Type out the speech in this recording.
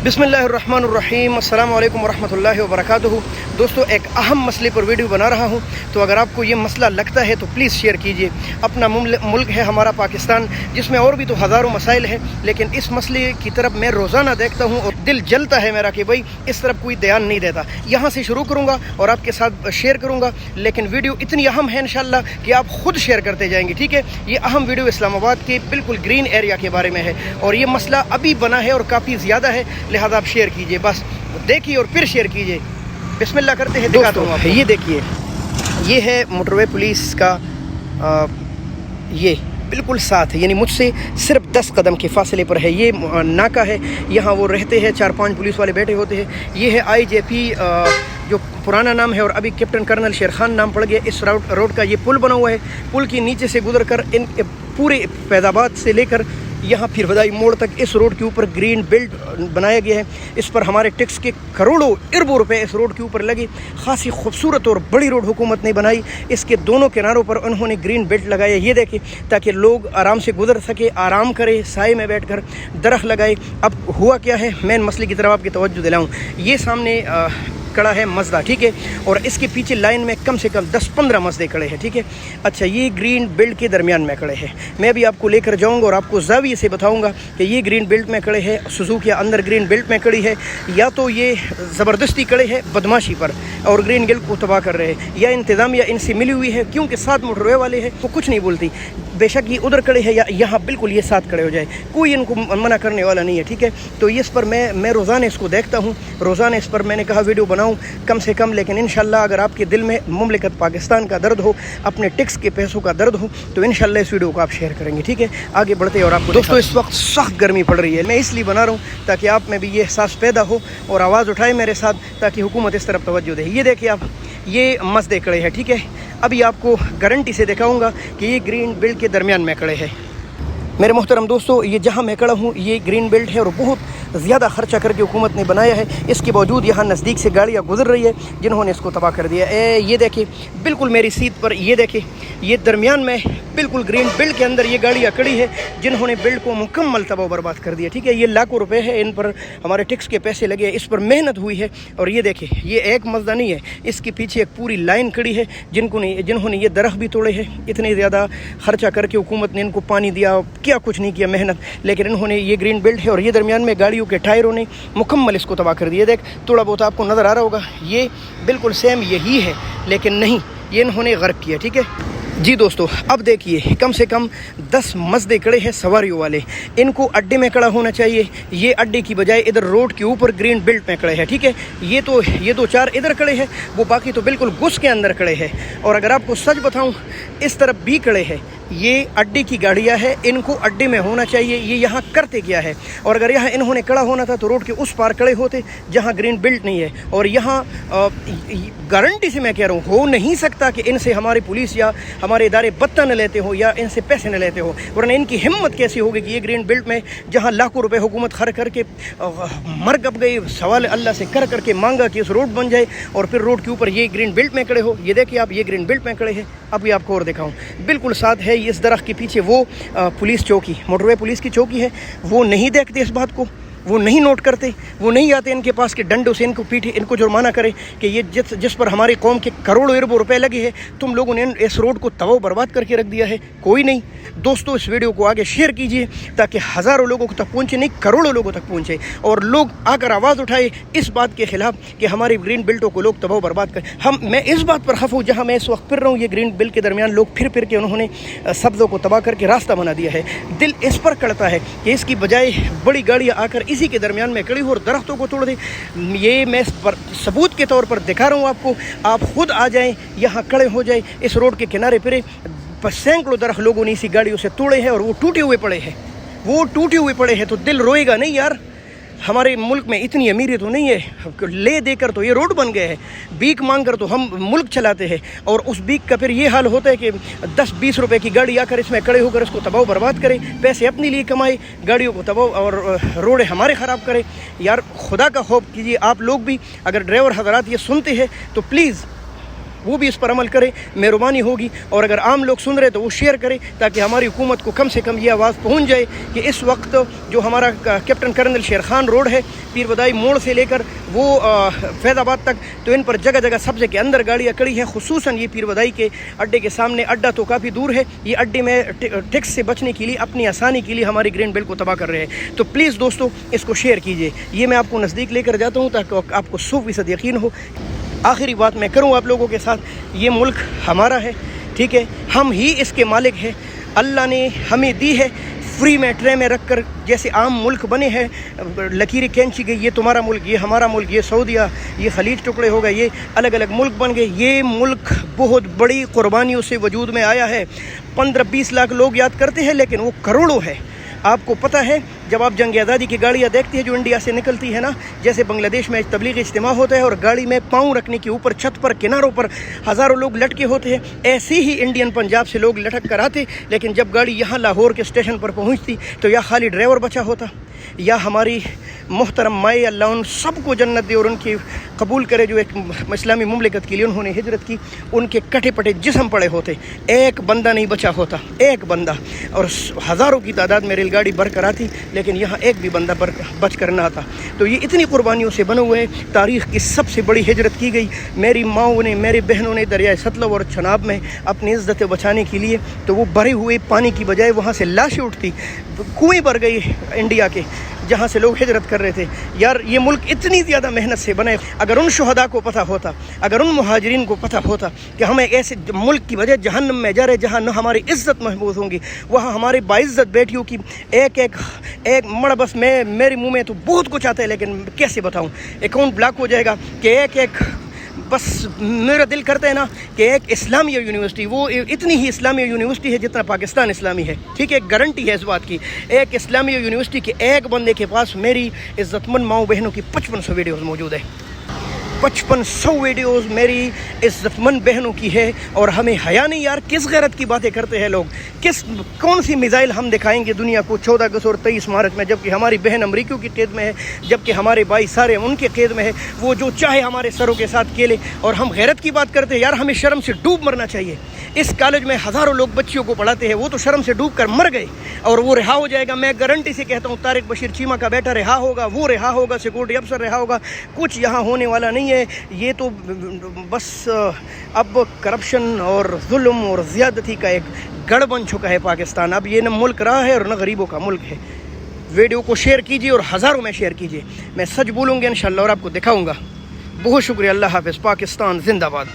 बिस्मिल्लाहिर्रहमानिर्रहीम अस्सलाम वालेकुम वरहमतुल्लाहि वबरकातुहू। दोस्तों, एक अहम मसले पर वीडियो बना रहा हूँ, तो अगर आपको ये मसला लगता है तो प्लीज़ शेयर कीजिए। अपना मुल्क है हमारा पाकिस्तान, जिसमें और भी तो हज़ारों मसाइल हैं, लेकिन इस मसले की तरफ मैं रोज़ाना देखता हूँ और दिल जलता है मेरा कि भाई इस तरफ कोई ध्यान नहीं देता। यहाँ से शुरू करूँगा और आपके साथ शेयर करूँगा, लेकिन वीडियो इतनी अहम है इंशाल्लाह कि आप ख़ुद शेयर करते जाएंगे। ठीक है, ये अहम वीडियो इस्लामाबाद के बिल्कुल ग्रीन एरिया के बारे में है और ये मसला अभी बना है और काफ़ी ज़्यादा है, लिहाजा आप शेयर कीजिए। बस देखिए और फिर शेयर कीजिए। बिस्मिल्लाह करते हैं, दिखाता हूँ आपको। ये देखिए, ये है मोटरवे पुलिस का ये बिल्कुल साथ है, यानी मुझसे सिर्फ 10 कदम के फासले पर है। ये नाका है, यहाँ वो रहते हैं, 4-5 पुलिस वाले बैठे होते हैं। ये है IJP जो पुराना नाम है और अभी कैप्टन कर्नल शेर खान नाम पड़ गया। इस रोड का ये पुल बना हुआ है। पुल के नीचे से गुजर कर इन पूरे फैज़ाबाद से लेकर यहाँ फिर वदाई मोड़ तक इस रोड के ऊपर ग्रीन बेल्ट बनाया गया है। इस पर हमारे टैक्स के करोड़ों अरबों रुपए इस रोड के ऊपर लगे। खासी खूबसूरत और बड़ी रोड हुकूमत ने बनाई। इसके दोनों किनारों पर उन्होंने ग्रीन बेल्ट लगाया, ये देखें, ताकि लोग आराम से गुजर सके, आराम करे, साए में बैठकर दरख्त लगाए। अब हुआ क्या है, मेन मसले की तरफ आपकी तवज्जो दिलाऊँ। ये सामने खड़ा है मस्दा, ठीक है, और इसके पीछे लाइन में कम से कम 10-15 मस्दे खड़े हैं। ठीक है, अच्छा, ये ग्रीन बेल्ट के दरमियान में खड़े हैं। मैं भी आपको लेकर जाऊंगा और आपको ज़ाविये से बताऊंगा कि ये ग्रीन बेल्ट में खड़े हैं, सुजुकी के अंदर ग्रीन बेल्ट में खड़ी है, या तो ये ज़बरदस्ती खड़े हैं बदमाशी पर और ग्रीन बेल्ट को तबाह कर रहे हैं, या इंतज़ामिया इनसे मिली हुई है, क्योंकि साथ मोटरवे वाले हैं तो कुछ नहीं बोलती। बेशक ये उधर खड़े हैं या यहाँ बिल्कुल ये साथ खड़े हो जाए, कोई इनको मना करने वाला नहीं है। ठीक है, तो इस पर मैं रोज़ाना इसको देखता हूँ, रोज़ाना इस पर मैंने कहा वीडियो बनाऊँ कम से कम। लेकिन इंशाल्लाह अगर आपके दिल में मुमलिकत पाकिस्तान का दर्द हो, अपने टैक्स के पैसों का दर्द हो, तो इंशाल्लाह इस वीडियो को आप शेयर करेंगे। ठीक है, आगे बढ़ते हैं। और आपको दोस्तों, इस वक्त सख्त गर्मी पड़ रही है, मैं इसलिए बना रहा हूँ ताकि आप में भी ये एहसास पैदा हो और आवाज़ उठाए मेरे साथ, ताकि हुकूमत इस तरफ तवज्जो दे। ये देखिए आप, ये मस्दे खड़े हैं। ठीक है, अभी आपको गारंटी से दिखाऊंगा कि ये ग्रीन बेल्ट के दरमियान में खड़े हैं। मेरे मोहतरम दोस्तों, ये जहाँ मैं खड़ा हूँ ये ग्रीन बेल्ट है और बहुत ज़्यादा खर्चा करके हुकूमत ने बनाया है। इसके बावजूद यहाँ नज़दीक से गाड़ियाँ गुजर रही है जिन्होंने इसको तबाह कर दिया। ये देखिए, बिल्कुल मेरी सीट पर, ये देखिए, ये दरमियान में बिल्कुल ग्रीन बेल्ट के अंदर ये गाड़ियाँ खड़ी है जिन्होंने बेल्ट को मुकम्मल तबाह बर्बाद कर दिया। ठीक है, ये लाखों रुपए है, इन पर हमारे टैक्स के पैसे लगे, इस पर मेहनत हुई है। और ये देखिए, ये एक मस्दा नहीं है, इसके पीछे एक पूरी लाइन खड़ी है जिन्होंने ये दरख्त भी तोड़े हैं। इतने ज़्यादा खर्चा करके हुकूमत ने इनको पानी दिया, क्या कुछ नहीं किया, मेहनत, लेकिन इन्होंने ये ग्रीन बेल्ट है और ये दरमियान में गाड़ियों के टायरों ने मुकम्मल इसको तबाह कर दिया। देख, थोड़ा बहुत आपको नज़र आ रहा होगा, ये बिल्कुल सेम यही है, लेकिन नहीं, ये इन्होंने गर्क किया। ठीक है जी दोस्तों, अब देखिए, कम से कम 10 मस्दे खड़े हैं सवारियों वाले। इनको अड्डे में खड़ा होना चाहिए, ये अड्डे की बजाय इधर रोड के ऊपर ग्रीन बेल्ट में खड़े हैं। ठीक है, ये 2-4 इधर खड़े हैं, वो बाकी तो बिल्कुल घुस के अंदर खड़े हैं। और अगर आपको सच बताऊं, इस तरफ भी खड़े हैं। ये अड्डे की गाड़ियां हैं, इनको अड्डे में होना चाहिए। ये यहाँ करते क्या है? और अगर यहाँ इन्होंने खड़ा होना था तो रोड के उस पार खड़े होते जहाँ ग्रीन बेल्ट नहीं है। और यहाँ गारंटी से मैं कह रहा हूँ, हो नहीं सकता कि इनसे हमारी पुलिस या हमारे इदारे बत्ता न लेते हो या इनसे पैसे न लेते हो, वरना इनकी हिम्मत कैसी होगी कि ये ग्रीन बेल्ट में जहाँ लाखों रुपए हुकूमत खर्च करके मर गप गई, सवाल अल्लाह से कर करके मांगा कि उस रोड बन जाए, और फिर रोड के ऊपर ये ग्रीन बेल्ट में खड़े हो। ये देखिए आप, ये ग्रीन बेल्ट में खड़े हैं। अभी आपको और दिखाऊं, बिल्कुल साथ है इस दरख्त के पीछे वो पुलिस चौकी, मोटरवे पुलिस की चौकी है। वो नहीं देखते इस बात को, वो नहीं नोट करते, वो नहीं आते इनके पास कि डंडों से इनको पीटे, इनको जुर्माना करे कि ये जिस पर हमारी कौम के करोड़ों अरबों रुपए लगे हैं, तुम लोगों ने इस रोड को तबाह बर्बाद करके रख दिया है। कोई नहीं। दोस्तों, इस वीडियो को आगे शेयर कीजिए ताकि हज़ारों लोगों तक पहुँचे, नहीं करोड़ों लोगों तक पहुँचे, और लोग आकर आवाज़ उठाए इस बात के खिलाफ कि हमारी ग्रीन बेल्टों को लोग तबाह बर्बाद करें। मैं इस बात पर खफ़ हूँ, जहाँ मैं इस वक्त फिर रहा हूँ, ये ग्रीन बेल्ट के दरमियान लोग फिर के उन्होंने सब्ज़ों को तबाह करके रास्ता बना दिया है। दिल इस पर कड़ता है कि इसकी बजाय बड़ी गाड़ियाँ आकर इसी के दरमियान में खड़ी हो और दरख्तों को तोड़ दे। ये मैं सबूत के तौर पर दिखा रहा हूँ आपको, आप खुद आ जाएं, यहाँ खड़े हो जाएं इस रोड के किनारे पर। सैकड़ों दरख्त लोगों ने इसी गाड़ियों से तोड़े हैं और वो टूटे हुए पड़े हैं, वो टूटे हुए पड़े हैं। तो दिल रोएगा नहीं यार? हमारे मुल्क में इतनी अमीरी तो नहीं है, ले देकर तो ये रोड बन गए हैं, भीख मांग कर तो हम मुल्क चलाते हैं, और उस भीख का फिर ये हाल होता है कि 10-20 रुपए की गाड़ी आकर इसमें खड़े होकर इसको तबाह बर्बाद करे, पैसे अपने लिए कमाए, गाड़ियों को तबाह और रोडें हमारे ख़राब करे। यार खुदा का खौफ कीजिए आप लोग भी। अगर ड्राइवर हज़रात ये सुनते हैं तो प्लीज़ وہ بھی اس پر عمل کرے, مہربانی ہوگی. اور اگر عام لوگ سن رہے تو وہ شیئر کرے تاکہ ہماری حکومت کو کم سے کم یہ آواز پہنچ جائے کہ اس وقت جو ہمارا captain colonel Sher Khan road ہے, پیر بدائی موڑ سے لے کر وہ فیض آباد تک, تو ان پر جگہ جگہ سبزے کے اندر گاڑیاں کڑی ہیں. خصوصاً یہ پیر بدائی کے اڈے کے سامنے, اڈا تو کافی دور ہے, یہ اڈے میں ٹیکس سے بچنے کے لیے اپنی آسانی کے لیے ہماری گرین بیلٹ کو تباہ کر رہے ہیں. تو پلیز دوستو اس کو شیئر کیجیے. یہ میں آپ کو نزدیک لے کر جاتا ہوں تاکہ آپ کو 100% یقین ہو. آخری بات میں کروں آپ لوگوں کے ساتھ, یہ ملک ہمارا ہے, ٹھیک ہے, ہم ہی اس کے مالک ہیں. اللہ نے ہمیں دی ہے فری میں ٹرے میں رکھ کر, جیسے عام ملک بنے ہیں, لکیریں کھینچی گئی, یہ تمہارا ملک, یہ ہمارا ملک, یہ سعودیہ, یہ خلیج ٹکڑے ہو گئے, یہ الگ الگ ملک بن گئے. یہ ملک بہت بڑی قربانیوں سے وجود میں آیا ہے. 15-20 لاکھ لوگ یاد کرتے ہیں لیکن وہ کروڑوں ہے. آپ کو پتہ ہے جب آپ جنگ آزادی کی گاڑیاں دیکھتے ہیں جو انڈیا سے نکلتی ہے نا, جیسے بنگلہ دیش میں تبلیغی اجتماع ہوتا ہے اور گاڑی میں پاؤں رکھنے کے اوپر چھت پر کناروں پر ہزاروں لوگ لٹکے ہوتے ہیں, ایسے ہی انڈین پنجاب سے لوگ لٹک کر آتے. لیکن جب گاڑی یہاں لاہور کے اسٹیشن پر پہنچتی تو یا خالی ڈرائیور بچا ہوتا, یا ہماری محترم مائیں اللہ ان سب کو جنت دے اور ان کی قبول کرے جو ایک اسلامی مملکت کے لیے انہوں نے ہجرت کی, ان کے کٹے پٹے جسم پڑے ہوتے, ایک بندہ نہیں بچا ہوتا, ایک بندہ. اور ہزاروں کی تعداد میں ریل گاڑی بھر کر آتی لیکن یہاں ایک بھی بندہ بچ کر نہ آتا. تو یہ اتنی قربانیوں سے بنے ہوئے, تاریخ کی سب سے بڑی ہجرت کی گئی. میری ماؤں نے, میری بہنوں نے دریائے ستلج اور چناب میں اپنی عزت بچانے کے لیے, تو وہ بھرے ہوئے پانی کی بجائے وہاں سے لاشیں اٹھتی, کنویں بھر گئی انڈیا کے جہاں سے لوگ ہجرت کر رہے تھے. یار یہ ملک اتنی زیادہ محنت سے بنے, اگر ان شہداء کو پتہ ہوتا, اگر ان مہاجرین کو پتہ ہوتا کہ ہمیں ایسے ملک کی وجہ جہنم میں جا رہے جہاں نہ ہماری عزت محفوظ ہوں گی, وہاں ہماری باعزت بیٹیوں کی ایک مڑ, بس میرے منہ میں تو بہت کچھ آتا ہے لیکن کیسے بتاؤں, اکاؤنٹ بلاک ہو جائے گا کہ ایک بس میرا دل کرتا ہے نا کہ ایک اسلامیہ یونیورسٹی, وہ اتنی ہی اسلامیہ یونیورسٹی ہے جتنا پاکستان اسلامی ہے, ٹھیک ہے, گارنٹی ہے اس بات کی. ایک اسلامیہ یونیورسٹی کے ایک بندے کے پاس میری عزت مند ماؤں بہنوں کی 5500 ویڈیوز موجود ہے. 5500 ویڈیوز میری عزت مند بہنوں کی ہے. اور ہمیں حیا نہیں یار, کس غیرت کی باتیں کرتے ہیں لوگ, کون سی میزائل ہم دکھائیں گے دنیا کو 14 اگست اور 23 مارچ میں, جبکہ ہماری بہن امریکیوں کی قید میں ہے, جبکہ ہمارے بھائی سارے ان کے قید میں ہے, وہ جو چاہے ہمارے سروں کے ساتھ کھیلے. اور ہم غیرت کی بات کرتے ہیں یار, ہمیں شرم سے ڈوب مرنا چاہیے. اس کالج میں ہزاروں لوگ بچیوں کو پڑھاتے ہیں, وہ تو شرم سے ڈوب کر مر گئے اور وہ رہا ہو جائے گا. میں گارنٹی سے کہتا ہوں طارق بشیر چیمہ کا بیٹا رہا ہوگا, وہ رہا ہوگا, سیکورٹی افسر رہا ہوگا. کچھ یہاں ہونے والا نہیں ہے. یہ تو بس اب کرپشن اور ظلم اور زیادتی کا ایک گڑھ بن چکا ہے پاکستان. اب یہ نہ ملک رہا ہے اور نہ غریبوں کا ملک ہے. ویڈیو کو شیئر کیجیے اور ہزاروں میں شیئر کیجیے. میں سچ بولوں گا انشاءاللہ اور آپ کو دکھاؤں گا. بہت شکریہ. اللہ حافظ. پاکستان زندہ باد.